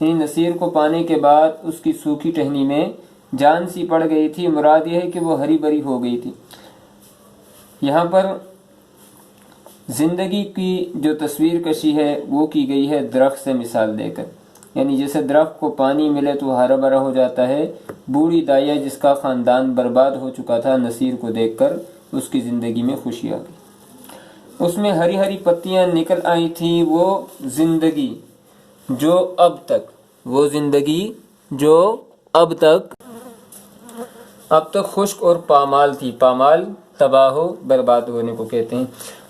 یعنی نصیر کو پانے کے بعد اس کی سوکھی ٹہنی میں جان سی پڑ گئی تھی، مراد یہ ہے کہ وہ ہری بھری ہو گئی تھی۔ یہاں پر زندگی کی جو تصویر کشی ہے وہ کی گئی ہے درخت سے مثال دے کر، یعنی جیسے درخت کو پانی ملے تو ہرا بھرا ہو جاتا ہے، بوڑھی دائیا جس کا خاندان برباد ہو چکا تھا، نصیر کو دیکھ کر اس کی زندگی میں خوشی آ گئی، اس میں ہری ہری پتیاں نکل آئی تھیں، وہ زندگی جو اب تک خشک اور پامال تھی، پامال تباہ و برباد ہونے کو کہتے ہیں،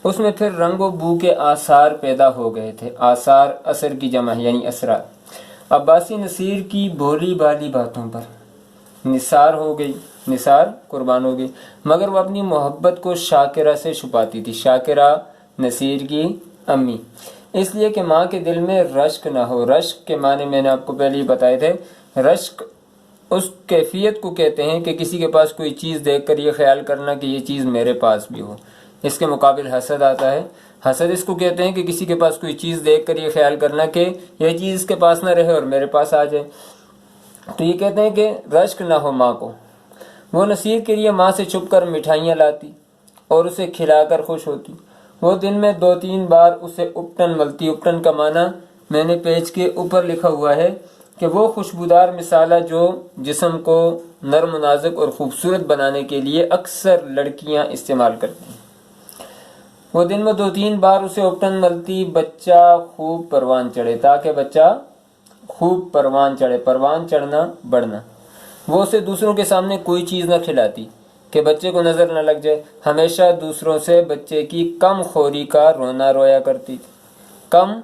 اس میں پھر رنگ و بو کے آثار پیدا ہو گئے تھے۔ آثار اثر کی جمع ہے، یعنی اثرات۔ عباسی نصیر کی بھولی بھالی باتوں پر نثار ہو گئی، نثار قربان ہو گئی، مگر وہ اپنی محبت کو شاکرہ سے چھپاتی تھی، شاکرہ نصیر کی امی، اس لیے کہ ماں کے دل میں رشک نہ ہو۔ رشک کے معنی میں نے آپ کو پہلے ہی بتائے تھے، رشک اس کیفیت کو کہتے ہیں کہ کسی کے پاس کوئی چیز دیکھ کر یہ خیال کرنا کہ یہ چیز میرے پاس بھی ہو۔ اس کے مقابل حسد آتا ہے، حسد اس کو کہتے ہیں کہ کسی کے پاس کوئی چیز دیکھ کر یہ خیال کرنا کہ یہ چیز اس کے پاس نہ رہے اور میرے پاس آ جائے۔ تو یہ کہتے ہیں کہ رشک نہ ہو ماں کو۔ وہ نصیر کے لیے ماں سے چھپ کر مٹھائیاں لاتی اور اسے کھلا کر خوش ہوتی۔ وہ دن میں 2-3 بار اسے اپٹن ملتی۔ اپٹن کا معنی میں نے پیج کے اوپر لکھا ہوا ہے کہ وہ خوشبودار مسالہ جو جسم کو نرم و نازک اور خوبصورت بنانے کے لیے اکثر لڑکیاں استعمال کرتی ہیں۔ وہ دن میں 2-3 بار اسے اپٹن ملتی، بچہ خوب پروان چڑھے، تاکہ بچہ خوب پروان چڑھے، پروان چڑھنا بڑھنا۔ وہ اسے دوسروں کے سامنے کوئی چیز نہ کھلاتی کہ بچے کو نظر نہ لگ جائے، ہمیشہ دوسروں سے بچے کی کم خوری کا رونا رویا کرتی تھی۔ کم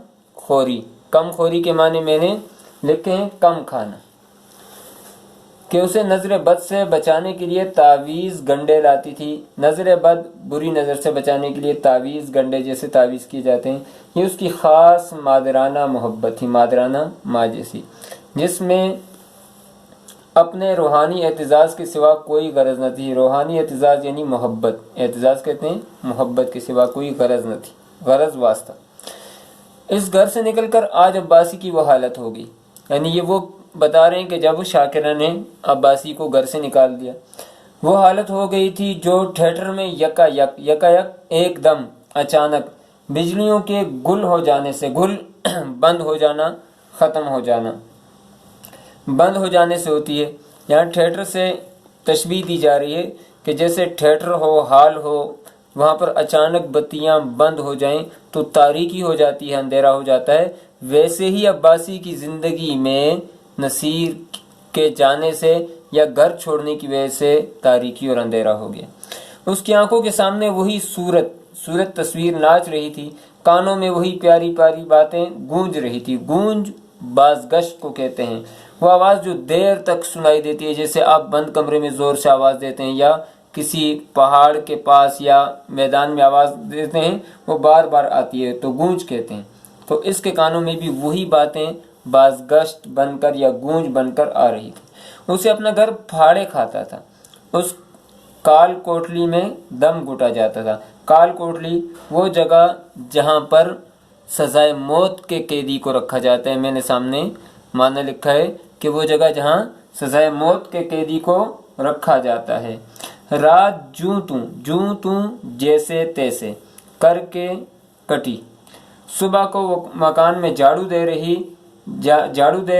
خوری کے معنی میں نے لکھے ہیں کم کھانا، کہ اسے نظر بد سے بچانے کے لیے تعویذ گنڈے لاتی تھی۔ نظر بد، بری نظر سے بچانے کے لیے تعویذ گنڈے جیسے تعویذ کیے جاتے ہیں، یہ اس کی خاص مادرانہ محبت تھی، مادرانہ ماں جیسی، جس میں اپنے روحانی اعتزاز کے سوا کوئی غرض نہ تھی۔ روحانی اعتزاز یعنی محبت، اعتزاز کہتے ہیں محبت کے سوا کوئی غرض نہ تھی، غرض واسطہ۔ اس گھر سے نکل کر آج عباسی کی وہ حالت ہو گئی، یعنی یہ وہ بتا رہے ہیں کہ جب شاکرہ نے عباسی کو گھر سے نکال دیا، وہ حالت ہو گئی تھی جو تھیٹر میں یکا یک ایک دم اچانک بجلیوں کے گل ہو جانے سے، گل بند ہو جانا، ختم ہو جانا، بند ہو جانے سے ہوتی ہے۔ یہاں تھیٹر سے تشبیہ دی جا رہی ہے کہ جیسے تھیٹر ہو، ہال ہو، وہاں پر اچانک بتیاں بند ہو جائیں تو تاریکی ہو جاتی ہے، اندھیرا ہو جاتا ہے، ویسے ہی عباسی کی زندگی میں نصیر کے جانے سے یا گھر چھوڑنے کی وجہ سے تاریکی اور اندھیرا ہو گیا۔ اس کی آنکھوں کے سامنے وہی صورت تصویر ناچ رہی تھی، کانوں میں وہی پیاری پیاری باتیں گونج رہی تھی۔ گونج بازگشت کو کہتے ہیں، وہ آواز جو دیر تک سنائی دیتی ہے، جیسے آپ بند کمرے میں زور سے آواز دیتے ہیں یا کسی پہاڑ کے پاس یا میدان میں آواز دیتے ہیں، وہ بار بار آتی ہے تو گونج کہتے ہیں۔ تو اس کے کانوں میں بھی وہی باتیں بازگشت بن کر یا گونج بن کر آ رہی تھی۔ اسے اپنا گھر پھاڑے کھاتا تھا، اس کال کوٹلی میں دم گھٹا جاتا تھا۔ کال کوٹلی وہ جگہ جہاں پر سزائے موت کے قیدی کو رکھا جاتا ہے، میں نے سامنے معنی لکھا ہے کہ وہ جگہ جہاں سزائے موت کے قیدی کو رکھا جاتا ہے۔ رات جوں توں جیسے تیسے کر کے کٹی، صبح کو وہ مکان میں جھاڑو دے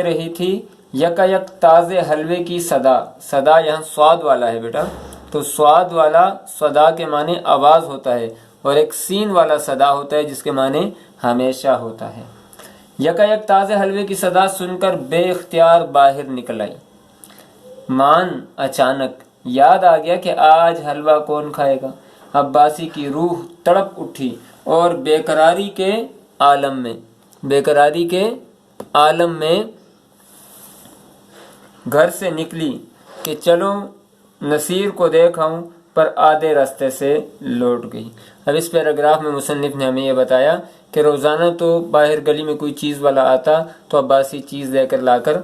رہی تھی، یک تازے حلوے کی صدا یہاں سواد والا ہے بیٹا، تو سواد والا صدا کے معنی آواز ہوتا ہے، اور ایک سین والا صدا ہوتا ہے جس کے معنی ہمیشہ ہوتا ہے۔ یک تازے حلوے کی صدا سن کر بے اختیار باہر نکل آئی۔ مان اچانک یاد آ گیا کہ آج حلوہ کون کھائے گا۔ عباسی کی روح تڑپ اٹھی اور بیقراری کے عالم میں گھر سے نکلی کہ چلو نصیر کو دیکھاؤں، پر آدھے راستے سے لوٹ گئی۔ اب اس پیراگراف میں مصنف نے ہمیں یہ بتایا کہ روزانہ تو باہر گلی میں کوئی چیز والا آتا تو عباسی چیز دے کر لا کر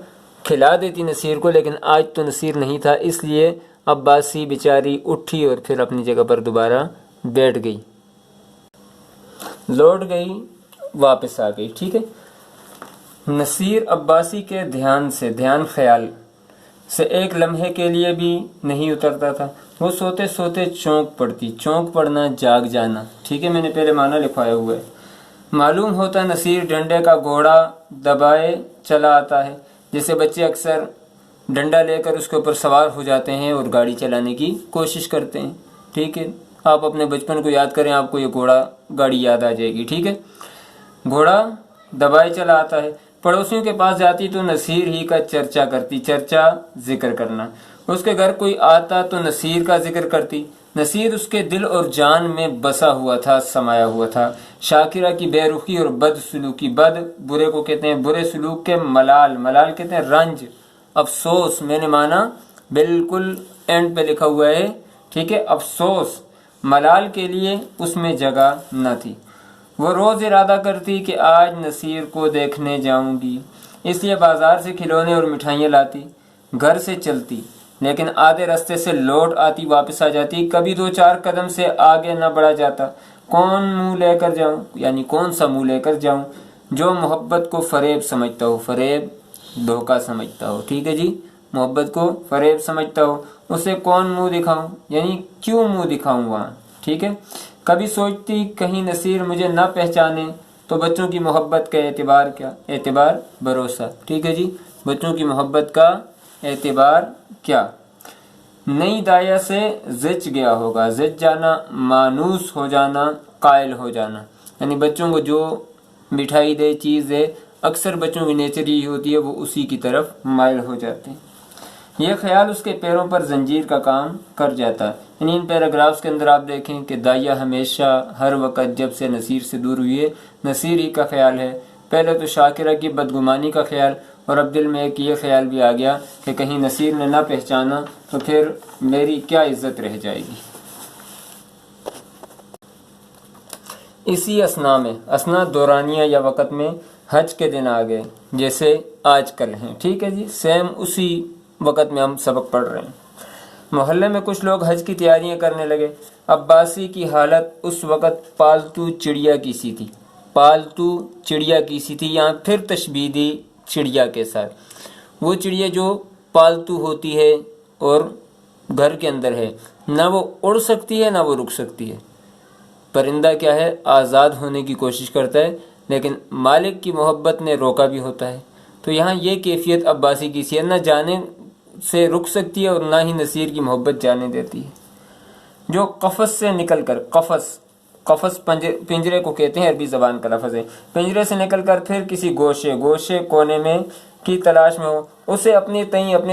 کھلا دیتی نصیر کو، لیکن آج تو نصیر نہیں تھا، اس لیے عباسی بیچاری اٹھی اور پھر اپنی جگہ پر دوبارہ بیٹھ گئی، لوٹ گئی، واپس آ گئی۔ ٹھیک ہے، نصیر عباسی کے دھیان خیال سے ایک لمحے کے لیے بھی نہیں اترتا تھا۔ وہ سوتے سوتے چونک پڑنا جاگ جانا، ٹھیک ہے، میں نے پہلے معنی لکھوایا ہوا ہے۔ معلوم ہوتا نصیر ڈنڈے کا گھوڑا دبائے چلا آتا ہے، جیسے بچے اکثر ڈنڈا لے کر اس کے اوپر سوار ہو جاتے ہیں اور گاڑی چلانے کی کوشش کرتے ہیں، ٹھیک ہے۔ آپ اپنے بچپن کو یاد کریں، آپ کو یہ گاڑی یاد آ جائے گی، ٹھیک ہے۔ گھوڑا دبائے چلا آتا ہے، پڑوسیوں کے پاس جاتی تو نصیر ہی کا چرچا ذکر کرنا، اس کے گھر کوئی آتا تو نصیر کا ذکر کرتی۔ نصیر اس کے دل اور جان میں بسا ہوا تھا، سمایا ہوا تھا۔ شاکرہ کی بے رخی اور بد سلوکی، برے کو کہتے ہیں برے سلوک کے ملال کہتے ہیں رنج، افسوس، میں نے مانا بالکل اینڈ پہ لکھا ہوا ہے، ٹھیک ہے، افسوس، ملال کے لیے اس میں جگہ نہ تھی۔ وہ روز ارادہ کرتی کہ آج نصیر کو دیکھنے جاؤں گی، اس لیے بازار سے کھلونے اور مٹھائیاں لاتی، گھر سے چلتی، لیکن آدھے راستے سے لوٹ آتی، واپس آ جاتی، کبھی 2-4 قدم سے آگے نہ بڑھا جاتا۔ کون سا منہ لے کر جاؤں جو محبت کو فریب سمجھتا ہو، فریب دھوکہ سمجھتا ہو، ٹھیک ہے جی، محبت کو فریب سمجھتا ہو، اسے کون منہ دکھاؤں، یعنی کیوں منہ دکھاؤں وہاں، ٹھیک ہے۔ کبھی سوچتی کہیں نصیر مجھے نہ پہچانے تو بچوں کی محبت کا اعتبار کیا، اعتبار بھروسہ، ٹھیک ہے جی، بچوں کی محبت کا اعتبار کیا۔ نئی دایا سے زچ گیا ہوگا، زچ جانا، مانوس ہو جانا، قائل ہو جانا، یعنی بچوں کو جو مٹھائی دے، چیز دے، اکثر بچوں کی نیچر یہی ہوتی ہے، وہ اسی کی طرف مائل ہو جاتے ہیں۔ یہ خیال اس کے پیروں پر زنجیر کا کام کر جاتا ہے۔ یعنی ان پیراگرافز کے اندر آپ دیکھیں کہ دائیا ہمیشہ ہر وقت جب سے نصیر سے دور ہوئی ہے، نصیر ہی کا خیال ہے۔ پہلے تو شاکرہ کی بدگمانی کا خیال، اور اب دل میں ایک یہ خیال بھی آ گیا کہ کہیں نصیر نے نہ پہچانا تو پھر میری کیا عزت رہ جائے گی۔ اسی اسنا دورانیہ یا وقت میں حج کے دن آ گئے، جیسے آج کل ہیں، ٹھیک ہے جی، سیم اسی وقت میں ہم سبق پڑھ رہے ہیں۔ محلے میں کچھ لوگ حج کی تیاریاں کرنے لگے۔ عباسی کی حالت اس وقت پالتو چڑیا کی سی تھی، یہاں پھر تشبیہ دی چڑیا کے ساتھ۔ وہ چڑیا جو پالتو ہوتی ہے اور گھر کے اندر ہے، نہ وہ اڑ سکتی ہے نہ وہ رک سکتی ہے۔ پرندہ کیا ہے، آزاد ہونے کی کوشش کرتا ہے، لیکن مالک کی محبت نے روکا بھی ہوتا ہے۔ تو یہاں یہ کیفیت عباسی کی سی ہے، نہ جانے سے رک سکتی ہے اور نہ ہی نصیر کی محبت جانے دیتی ہے۔ جو قفس سے نکل کر، قفس پنجرے کو کہتے ہیں، عربی زبان کا لفظ ہے، پنجرے سے نکل کر پھر کسی گوشے کونے میں کی تلاش میں ہو، اسے اپنے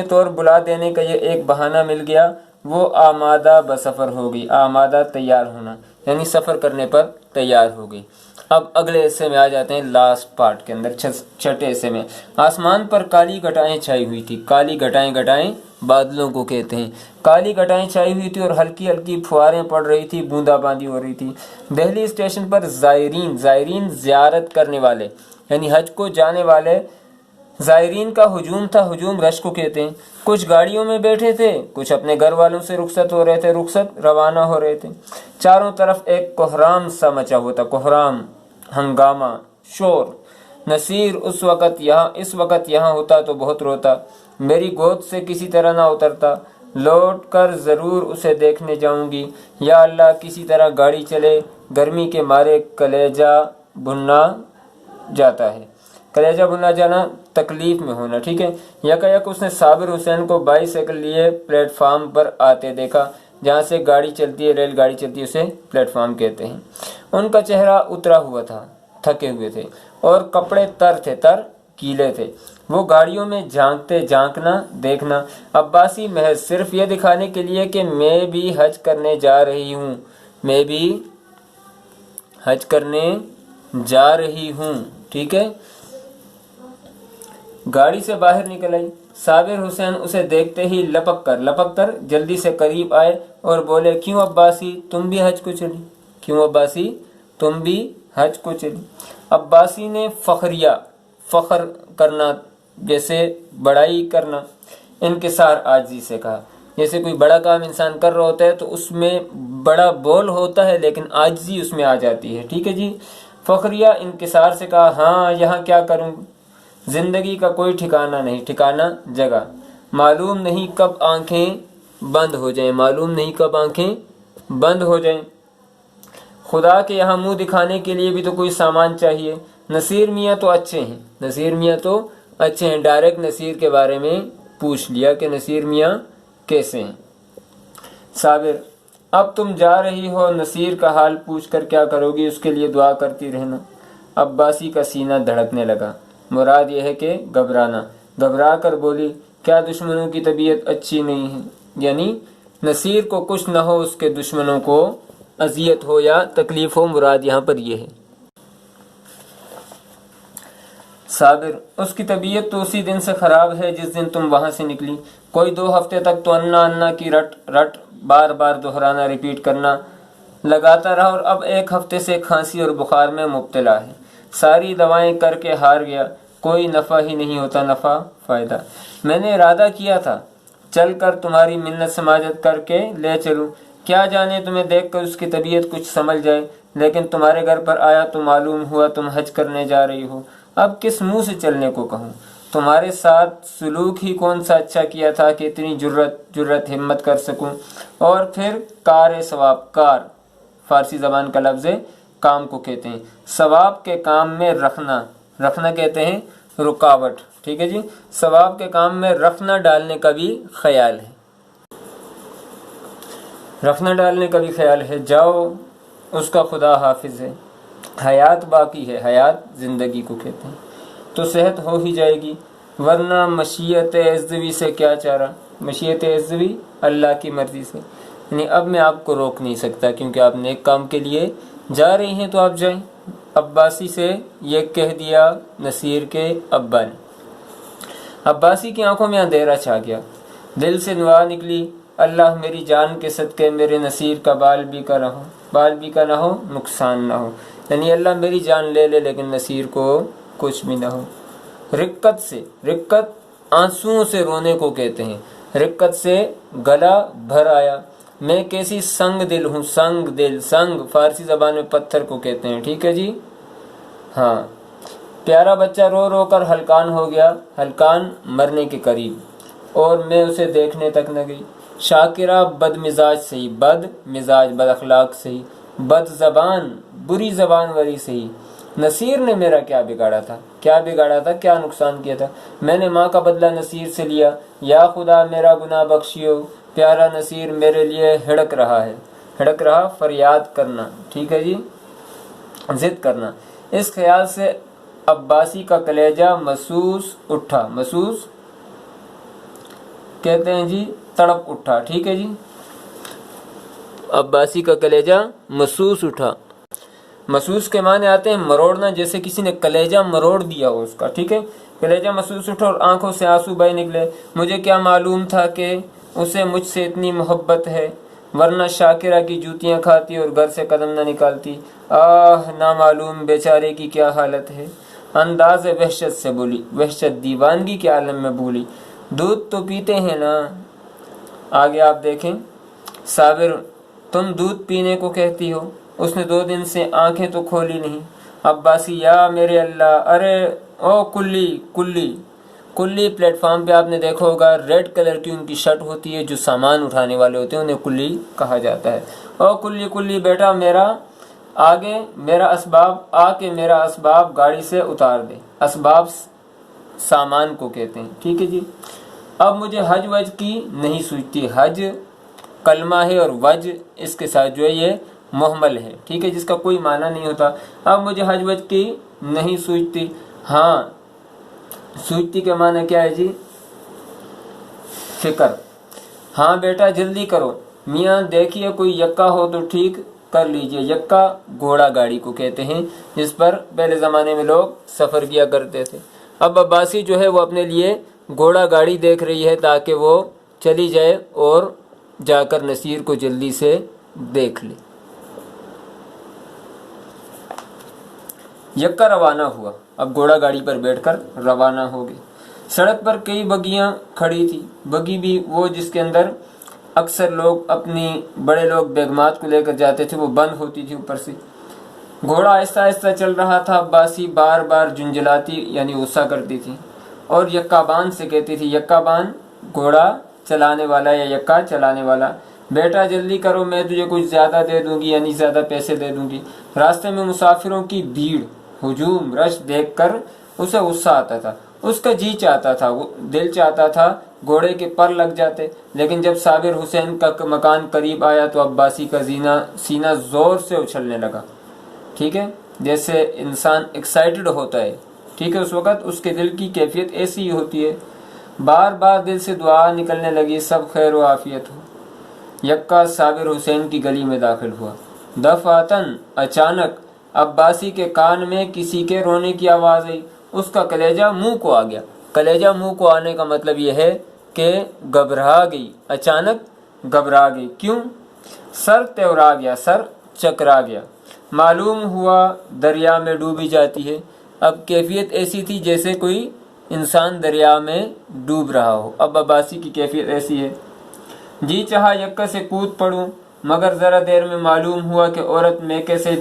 طور بلا دینے کا یہ ایک بہانہ مل گیا، وہ آمادہ بسفر ہو گئی۔ آمادہ تیار ہونا، یعنی سفر کرنے پر تیار ہو گئی۔ اب اگلے حصے میں آ جاتے ہیں، لاسٹ پارٹ کے اندر، چھٹے حصے میں۔ آسمان پر کالی گھٹائیں چھائی ہوئی تھی۔ کالی گھٹائیں بادلوں کو کہتے ہیں۔ کالی گھٹائیں چھائی ہوئی تھی اور ہلکی ہلکی پھواریں پڑ رہی تھی، بوندا باندی ہو رہی تھی۔ دہلی اسٹیشن پر زائرین زیارت کرنے والے، یعنی حج کو جانے والے زائرین کا ہجوم تھا۔ ہجوم رش کو کہتے ہیں۔ کچھ گاڑیوں میں بیٹھے تھے، کچھ اپنے گھر والوں سے رخصت ہو رہے تھے، روانہ ہو رہے تھے۔ چاروں طرف ایک کوہرام سا مچا ہوا تھا، کوہرام، ہنگامہ، شور۔ نصیر اس وقت یہاں ہوتا تو بہت روتا، میری گود سے کسی طرح نہ اترتا، لوٹ کر ضرور اسے دیکھنے جاؤں گی۔ یا اللہ، کسی طرح گاڑی چلے، گرمی کے مارے کلیجہ بھنا جاتا ہے۔ کلیجہ بھنا جانا، تکلیف میں ہونا، ٹھیک ہے۔ یک اس نے صابر حسین کو بائی سائیکل لیے پلیٹ فارم پر آتے دیکھا، جہاں سے گاڑی چلتی ہے، ریل گاڑی چلتی ہے، اسے پلیٹ فارم کہتے ہیں۔ ان کا چہرہ اترا ہوا تھا، تھکے ہوئے تھے، اور کپڑے گیلے تھے۔ وہ گاڑیوں میں جھانکنا دیکھنا، عباسی محض صرف یہ دکھانے کے لیے کہ میں بھی حج کرنے جا رہی ہوں، ٹھیک ہے۔ گاڑی سے باہر نکل آئی۔ صابر حسین اسے دیکھتے ہی لپک کر جلدی سے قریب آئے اور بولے، کیوں عباسی، تم بھی حج کو چلی؟ عباسی نے فخر کرنا، جیسے بڑائی کرنا، انکسار عاجزی سے کہا۔ جیسے کوئی بڑا کام انسان کر رہا ہوتا ہے تو اس میں بڑا بول ہوتا ہے لیکن عاجزی اس میں آ جاتی ہے، ٹھیک ہے جی۔ فخریہ انکسار سے کہا، ہاں یہاں کیا کروں، زندگی کا کوئی ٹھکانہ نہیں، ٹھکانہ جگہ، معلوم نہیں کب آنکھیں بند ہو جائیں، معلوم نہیں کب آنکھیں بند ہو جائیں۔ خدا کے یہاں منہ دکھانے کے لیے بھی تو کوئی سامان چاہیے۔ نصیر میاں تو اچھے ہیں، نصیر میاں تو اچھے ہیں، ڈائریکٹ نصیر کے بارے میں پوچھ لیا کہ نصیر میاں کیسے ہیں۔ صابر: اب تم جا رہی ہو، نصیر کا حال پوچھ کر کیا کرو گی؟ اس کے لیے دعا کرتی رہنا۔ عباسی کا سینہ دھڑکنے لگا، مراد یہ ہے کہ گھبرانا۔ گھبرا کر بولی: کیا دشمنوں کی طبیعت اچھی نہیں ہے؟ یعنی نصیر کو کچھ نہ ہو، اس کے دشمنوں کو اذیت ہو یا تکلیف ہو، مراد یہاں پر یہ ہے۔ صابر: اس کی طبیعت تو اسی دن سے خراب ہے جس دن تم وہاں سے نکلی۔ کوئی 2 ہفتے تک تو انا انا کی رٹ بار بار دہرانا، ریپیٹ کرنا لگاتا رہا، اور اب 1 ہفتے سے کھانسی اور بخار میں مبتلا ہے۔ ساری دوائیں کر کے ہار گیا، کوئی نفع ہی نہیں ہوتا، نفع فائدہ۔ میں نے ارادہ کیا تھا چل کر تمہاری منت سماجت کر کے لے چلوں، کیا جانے تمہیں دیکھ کر اس کی طبیعت کچھ سنبھل جائے، لیکن تمہارے گھر پر آیا تو معلوم ہوا تم حج کرنے جا رہی ہو۔ اب کس منہ سے چلنے کو کہوں؟ تمہارے ساتھ سلوک ہی کون سا اچھا کیا تھا کہ اتنی جرت ہمت کر سکوں؟ اور پھر کار ثواب، کار فارسی زبان کا لفظ ہے، کام کو کہتے ہیں، ثواب کے کام میں رکھنا کہتے ہیں رکاوٹ، ٹھیک ہے جی، ثواب کے کام میں رکھنا ڈالنے کا بھی خیال ہے، رکھنا ڈالنے کا بھی خیال ہے۔ جاؤ، اس کا خدا حافظ ہے۔ حیات باقی ہے، حیات زندگی کو کہتے ہیں، تو صحت ہو ہی جائے گی، ورنہ مشیت عزوی سے کیا چارہ، مشیت عزوی اللہ کی مرضی سے، یعنی اب میں آپ کو روک نہیں سکتا کیونکہ آپ نیک کام کے لیے جا رہی ہیں تو آپ جائیں۔ عباسی سے یہ کہہ دیا نصیر کے ابا نے۔ عباسی کی آنکھوں میں اندھیرا چھا گیا، دل سے دعا نکلی: اللہ میری جان کے صدقے میرے نصیر کا بال بھی کا نہ ہو، نقصان نہ ہو، یعنی اللہ میری جان لے لے لیکن نصیر کو کچھ بھی نہ ہو۔ رقت آنسوؤں سے رونے کو کہتے ہیں، رقت سے گلا بھر آیا، میں کیسی سنگ دل ہوں، سنگ فارسی زبان میں پتھر کو کہتے ہیں، ٹھیک ہے جی، ہاں۔ پیارا بچہ رو رو کر ہلکان ہو گیا، ہلکان مرنے کے قریب، اور میں اسے دیکھنے تک نہ گئی۔ شاکرہ بد مزاج بد اخلاق سہی، بد زبان بری زبان والی سہی۔ نصیر نے میرا کیا بگاڑا تھا، کیا نقصان کیا تھا؟ میں نے ماں کا بدلہ نصیر سے لیا، یا خدا میرا گناہ بخشیو، پیارا نصیر میرے لیے ہڑک رہا، فریاد کرنا، ٹھیک ہے جی، ضد کرنا۔ اس خیال سے عباسی کا کلیجہ محسوس اٹھا، محسوس کہتے ہیں جی تڑپ اٹھا، ٹھیک ہے جی، عباسی کا کلیجہ محسوس اٹھا۔ محسوس کے معنی آتے ہیں مروڑنا، جیسے کسی نے کلیجہ مروڑ دیا ہو اس کا، ٹھیک ہے، کلیجہ محسوس اٹھا اور آنکھوں سے آنسو بہہ نکلے۔ مجھے کیا معلوم تھا کہ اسے مجھ سے اتنی محبت ہے، ورنہ شاکرہ کی جوتیاں کھاتی اور گھر سے قدم نہ نکالتی۔ آہ، نامعلوم بیچارے کی کیا حالت ہے۔ انداز وحشت سے بولی، وحشت دیوانگی کے عالم میں بولی، دودھ تو پیتے ہیں نا؟ آگے آپ دیکھیں، صابر تم دودھ پینے کو کہتی ہو، اس نے 2 دن سے آنکھیں تو کھولی نہیں۔ عباسی: یا میرے اللہ، ارے او کلی پلیٹ فارم پہ آپ نے دیکھا ہوگا ریڈ کلر کی ان کی شرٹ ہوتی ہے، جو سامان اٹھانے والے ہوتے ہیں انہیں کلی کہا جاتا ہے۔ او کلی بیٹا، میرا اسباب گاڑی سے اتار دے۔ اسباب سامان کو کہتے ہیں، ٹھیک ہے جی۔ اب مجھے حج وج کی نہیں سوچتی، حج کلمہ ہے اور وج اس کے ساتھ جو ہے یہ محمل ہے، ٹھیک ہے، جس کا کوئی معنی نہیں ہوتا۔ اب مجھے حج وج کی نہیں سوچتی، ہاں سوچتی کے معنی کیا ہے جی؟ فکر۔ ہاں بیٹا جلدی کرو، میاں دیکھیے کوئی یکا ہو تو ٹھیک کر لیجئے۔ یکا گھوڑا گاڑی کو کہتے ہیں جس پر پہلے زمانے میں لوگ سفر کیا کرتے تھے۔ اب عباسی جو ہے وہ اپنے لیے گھوڑا گاڑی دیکھ رہی ہے تاکہ وہ چلی جائے اور جا کر نصیر کو جلدی سے دیکھ لے۔ یکا روانہ ہوا، اب گھوڑا گاڑی پر بیٹھ کر روانہ ہو گئے۔ سڑک پر کئی بگیاں کھڑی تھی، بگی بھی وہ جس کے اندر اکثر لوگ بڑے لوگ بیگمات کو لے کر جاتے تھے، وہ بند ہوتی تھی اوپر سے۔ گھوڑا آہستہ آہستہ چل رہا تھا، عباسی بار بار جھنجھلاتی یعنی غصہ کرتی تھی اور یکابان سے کہتی تھی، یکابان گھوڑا چلانے والا یا یکا چلانے والا، بیٹا جلدی کرو، میں تجھے کچھ زیادہ دے دوں گی یعنی زیادہ پیسے دے دوں گی۔ راستے میں مسافروں کی بھیڑ، ہجوم، رش دیکھ کر اسے غصہ آتا تھا، اس کا جی چاہتا تھا، دل چاہتا تھا گھوڑے کے پر لگ جاتے، لیکن جب صابر حسین کا مکان قریب آیا تو عباسی کا سینہ زور سے اچھلنے لگا، ٹھیک ہے، جیسے انسان ایکسائٹڈ ہوتا ہے، ٹھیک ہے، اس وقت اس کے دل کی کیفیت ایسی ہی ہوتی ہے۔ بار بار دل سے دعا نکلنے لگی، سب خیر و عافیت ہو۔ یکا صابر حسین کی گلی میں داخل ہوا، دفعتاً اچانک عباسی کے کان میں کسی کے رونے کی آواز آئی، اس کا کلیجہ منہ کو آ گیا۔ کلیجہ منہ کو آنے کا مطلب یہ ہے کہ گھبرا گئی، اچانک گھبرا گئی۔ کیوں؟ سر تیورا گیا، سر چکرا گیا، معلوم ہوا دریا میں ڈوبی جاتی ہے۔ اب کیفیت ایسی تھی جیسے کوئی انسان دریا میں ڈوب رہا ہو، اب عباسی کی کیفیت ایسی ہے۔ جی چاہا یکا سے کود پڑوں، مگر ذرا دیر میں معلوم ہوا کہ عورت میکے سے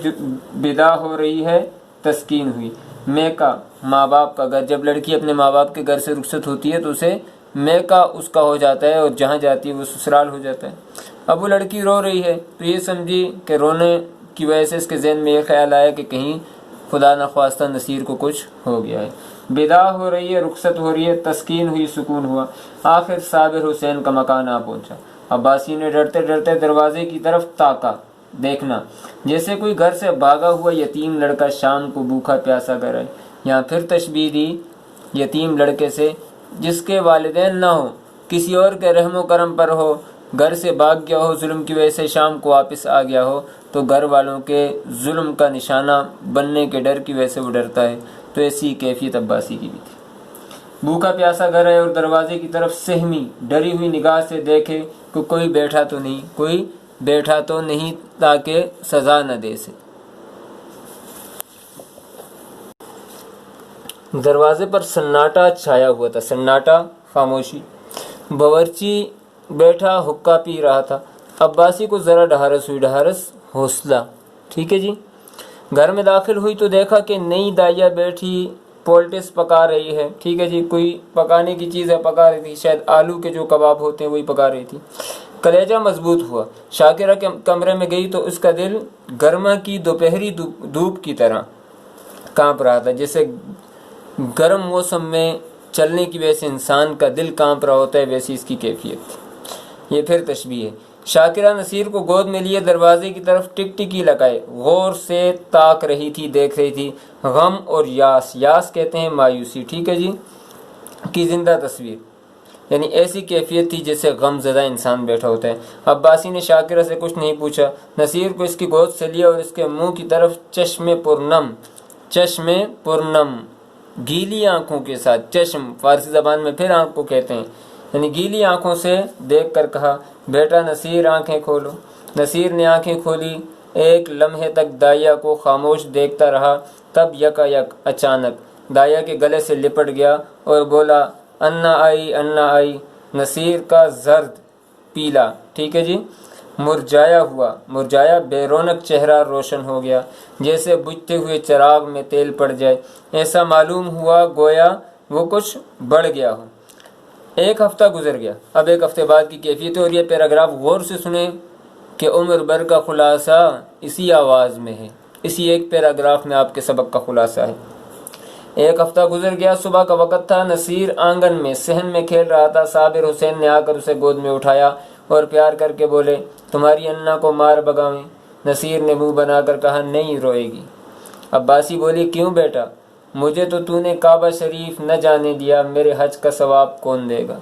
بدا ہو رہی ہے، تسکین ہوئی۔ میکا ماں باپ کا گھر، جب لڑکی اپنے ماں باپ کے گھر سے رخصت ہوتی ہے تو اسے میکا اس کا ہو جاتا ہے اور جہاں جاتی ہے وہ سسرال ہو جاتا ہے۔ اب وہ لڑکی رو رہی ہے تو یہ سمجھی کہ رونے کی وجہ سے اس کے ذہن میں یہ خیال آیا کہ کہیں خدا نخواستہ نصیر کو کچھ ہو گیا ہے۔ بدا ہو رہی ہے، رخصت ہو رہی ہے، تسکین ہوئی، سکون ہوا۔ آخر صابر حسین کا مکان آ پہنچا۔ عباسی نے ڈرتے ڈرتے دروازے کی طرف تاکا، دیکھنا جیسے کوئی گھر سے بھاگا ہوا یتیم لڑکا شام کو بھوکا پیاسا گھر آئے۔ یہاں پھر تشبیہ دی یتیم لڑکے سے جس کے والدین نہ ہو، کسی اور کے رحم و کرم پر ہو، گھر سے بھاگ گیا ہو، ظلم کی وجہ سے شام کو واپس آ گیا ہو تو گھر والوں کے ظلم کا نشانہ بننے کے ڈر کی وجہ سے وہ ڈرتا ہے، تو ایسی کیفیت عباسی کی بھی تھی۔ بھوکا پیاسا گھر ہے اور دروازے کی طرف سہمی ڈری ہوئی نگاہ سے دیکھے کہ کوئی بیٹھا تو نہیں تاکہ سزا نہ دے اسے۔ دروازے پر سناٹا چھایا ہوا تھا، سناٹا، خاموشی۔ باورچی بیٹھا حقہ پی رہا تھا۔ عباسی کو ذرا ڈھارس ہوئی، ڈھارس حوصلہ، ٹھیک ہے جی۔ گھر میں داخل ہوئی تو دیکھا کہ نئی دائیا بیٹھی پولٹس پکا رہی ہے، ٹھیک ہے جی، کوئی پکانے کی چیز ہے، پکا رہی تھی، شاید آلو کے جو کباب ہوتے ہیں وہی پکا رہی تھی۔ کلیجہ مضبوط ہوا۔ شاکرہ کے کمرے میں گئی تو اس کا دل گرما کی دوپہری دھوپ کی طرح کانپ رہا تھا، جیسے گرم موسم میں چلنے کی وجہ سے انسان کا دل کانپ رہا ہوتا ہے، ویسی اس کی کیفیت تھی۔ یہ پھر تشبیہ ہے۔ شاکرہ نصیر کو گود میں لیے دروازے کی طرف ٹکٹکی لگائے غور سے تاک رہی تھی، دیکھ رہی تھی۔ غم اور یاس کہتے ہیں مایوسی، ٹھیک ہے جی، کی زندہ تصویر، یعنی ایسی کیفیت تھی جیسے غم زدہ انسان بیٹھا ہوتا ہے۔ عباسی نے شاکرہ سے کچھ نہیں پوچھا، نصیر کو اس کی گود سے لیا اور اس کے منہ کی طرف چشم پرنم گیلی آنکھوں کے ساتھ، چشم فارسی زبان میں پھر آنکھ کو کہتے ہیں، یعنی گیلی آنکھوں سے دیکھ کر کہا، بیٹا نصیر آنکھیں کھولو۔ نصیر نے آنکھیں کھولی، ایک لمحے تک دائیا کو خاموش دیکھتا رہا، تب یک اچانک دائیا کے گلے سے لپٹ گیا اور بولا، انا آئی۔ نصیر کا زرد پیلا، ٹھیک ہے جی، مرجایا بے رونق چہرہ روشن ہو گیا، جیسے بجھتے ہوئے چراغ میں تیل پڑ جائے۔ ایسا معلوم ہوا گویا وہ کچھ بڑھ گیا ہو۔ ایک ہفتہ گزر گیا، اب ایک ہفتے بعد کی کیفیت ہے، اور یہ پیراگراف غور سے سنیں کہ عمر بھر کا خلاصہ اسی آواز میں ہے، اسی ایک پیراگراف میں آپ کے سبق کا خلاصہ ہے۔ ایک ہفتہ گزر گیا، صبح کا وقت تھا، نصیر آنگن میں صحن میں کھیل رہا تھا۔ صابر حسین نے آ کر اسے گود میں اٹھایا اور پیار کر کے بولے، تمہاری انا کو مار بگاویں۔ نصیر نے منہ بنا کر کہا، نہیں روئے گی۔ عباسی بولی، کیوں بیٹا؟ مجھے تو نے کعبہ شریف نہ جانے دیا، میرے حج کا ثواب کون دے گا؟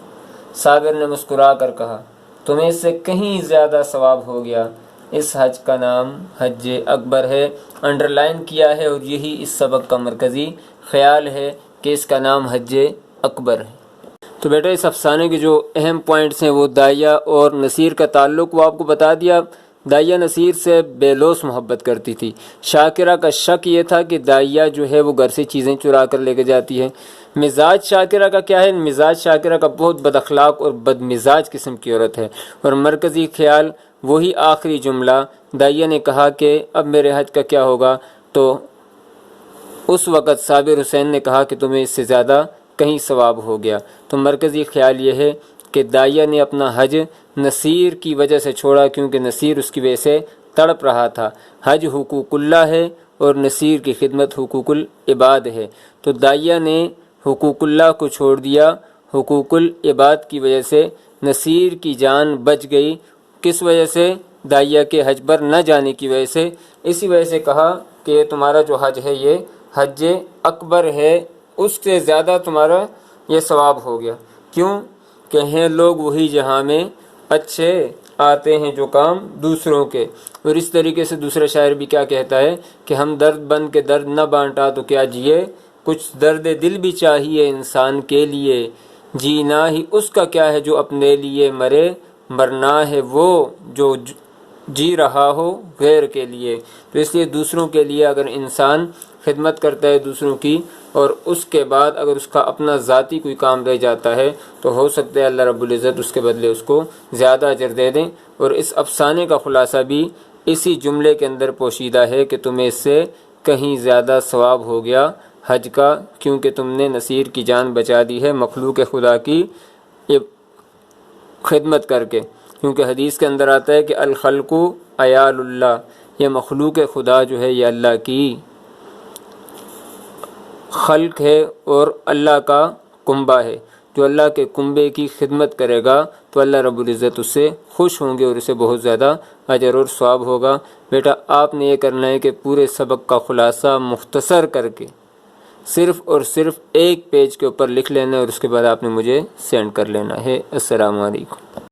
صابر نے مسکرا کر کہا، تمہیں اس سے کہیں زیادہ ثواب ہو گیا۔ اس حج کا نام حج اکبر ہے، انڈر لائن کیا ہے، اور یہی اس سبق کا مرکزی خیال ہے کہ اس کا نام حج اکبر ہے۔ تو بیٹا اس افسانے کے جو اہم پوائنٹس ہیں وہ دائیا اور نصیر کا تعلق وہ آپ کو بتا دیا۔ دائیا نصیر سے بے لوث محبت کرتی تھی۔ شاکرہ کا شک یہ تھا کہ دائیا جو ہے وہ گھر سے چیزیں چرا کر لے کے جاتی ہے۔ مزاج شاکرہ کا کیا ہے؟ مزاج شاکرہ کا بہت بد اخلاق اور بد مزاج قسم کی عورت ہے، اور مرکزی خیال وہی آخری جملہ دائیا نے کہا کہ اب میرے حج کا کیا ہوگا، تو اس وقت صابر حسین نے کہا کہ تمہیں اس سے زیادہ کہیں ثواب ہو گیا۔ تو مرکزی خیال یہ ہے کہ داعیہ نے اپنا حج نصیر کی وجہ سے چھوڑا، کیونکہ نصیر اس کی وجہ سے تڑپ رہا تھا۔ حج حقوق اللہ ہے اور نصیر کی خدمت حقوق العباد ہے، تو داعیہ نے حقوق اللہ کو چھوڑ دیا، حقوق العباد کی وجہ سے نصیر کی جان بچ گئی۔ کس وجہ سے؟ داعیہ کے حج پر نہ جانے کی وجہ سے۔ اسی وجہ سے کہا کہ تمہارا جو حج ہے یہ حج اکبر ہے، اس سے زیادہ تمہارا یہ ثواب ہو گیا۔ کیوں کہ ہیں لوگ وہی جہاں میں اچھے آتے ہیں جو کام دوسروں کے۔ اور اس طریقے سے دوسرا شاعر بھی کیا کہتا ہے کہ ہم درد بن کے درد نہ بانٹا تو کیا جیے، کچھ درد دل بھی چاہیے انسان کے لیے، جینا ہی اس کا کیا ہے جو اپنے لیے مرے، مرنا ہے وہ جو جی رہا ہو غیر کے لیے۔ تو اس لیے دوسروں کے لیے اگر انسان خدمت کرتا ہے دوسروں کی، اور اس کے بعد اگر اس کا اپنا ذاتی کوئی کام رہ جاتا ہے تو ہو سکتا ہے اللہ رب العزت اس کے بدلے اس کو زیادہ اجر دے دیں۔ اور اس افسانے کا خلاصہ بھی اسی جملے کے اندر پوشیدہ ہے کہ تمہیں اس سے کہیں زیادہ ثواب ہو گیا حج کا، کیونکہ تم نے نصیر کی جان بچا دی ہے مخلوق خدا کی خدمت کر کے۔ کیونکہ حدیث کے اندر آتا ہے کہ الخلق عیال اللہ، یہ مخلوق خدا جو ہے یہ اللہ کی خلق ہے اور اللہ کا کنبہ ہے۔ جو اللہ کے کنبے کی خدمت کرے گا تو اللہ رب العزت اس سے خوش ہوں گے اور اسے بہت زیادہ اجر اور ثواب ہوگا۔ بیٹا آپ نے یہ کرنا ہے کہ پورے سبق کا خلاصہ مختصر کر کے صرف اور صرف ایک پیج کے اوپر لکھ لینا ہے، اور اس کے بعد آپ نے مجھے سینڈ کر لینا ہے۔ السلام علیکم۔